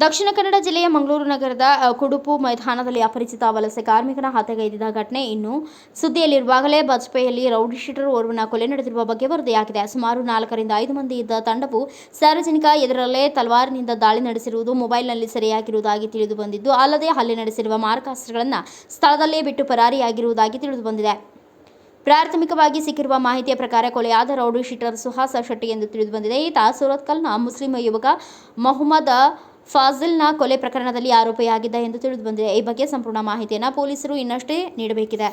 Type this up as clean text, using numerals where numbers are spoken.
ದಕ್ಷಿಣ ಕನ್ನಡ ಜಿಲ್ಲೆಯ ಮಂಗಳೂರು ನಗರದ ಕುಡುಪು ಮೈದಾನದಲ್ಲಿ ಅಪರಿಚಿತ ವಲಸೆ ಕಾರ್ಮಿಕನ ಹತ್ಯೆಗೈದಿದ್ದ ಘಟನೆ ಇನ್ನೂ ಸುದ್ದಿಯಲ್ಲಿರುವಾಗಲೇ ಬಜ್ಪೆಯಲ್ಲಿ ರೌಡಿ ಶೀಟರ್ ಓರ್ವನ ಕೊಲೆ ನಡೆದಿರುವ ಬಗ್ಗೆ ವರದಿಯಾಗಿದೆ. ಸುಮಾರು 4 ರಿಂದ 5 ಮಂದಿ ಇದ್ದ ತಂಡವು ಸಾರ್ವಜನಿಕ ಎದುರಲ್ಲೇ ತಲವಾರಿನಿಂದ ದಾಳಿ ನಡೆಸಿರುವುದು ಮೊಬೈಲ್ನಲ್ಲಿ ಸೆರೆಯಾಗಿರುವುದಾಗಿ ತಿಳಿದುಬಂದಿದ್ದು, ಅಲ್ಲದೆ ಹಲ್ಲೆ ನಡೆಸಿರುವ ಮಾರಕಾಸ್ತ್ರಗಳನ್ನು ಸ್ಥಳದಲ್ಲೇ ಬಿಟ್ಟು ಪರಾರಿಯಾಗಿರುವುದಾಗಿ ತಿಳಿದುಬಂದಿದೆ. ಪ್ರಾಥಮಿಕವಾಗಿ ಸಿಕ್ಕಿರುವ ಮಾಹಿತಿಯ ಪ್ರಕಾರ ಕೊಲೆಯಾದ ರೌಡಿ ಶೀಟರ್ ಸುಹಾಸ ಶೆಟ್ಟಿ ಎಂದು ತಿಳಿದುಬಂದಿದೆ. ಈತ ಸುರತ್ಕಲ್ನ ಮುಸ್ಲಿಂ ಯುವಕ ಮೊಹಮ್ಮದ್ ಫಾಜಿಲ್ನ ಕೊಲೆ ಪ್ರಕರಣದಲ್ಲಿ ಆರೋಪಿಯಾಗಿದ್ದ ಎಂದು ತಿಳಿದುಬಂದಿದೆ. ಈ ಬಗ್ಗೆ ಸಂಪೂರ್ಣ ಮಾಹಿತಿಯನ್ನು ಪೊಲೀಸರು ಇನ್ನಷ್ಟೇ ನೀಡಬೇಕಿದೆ.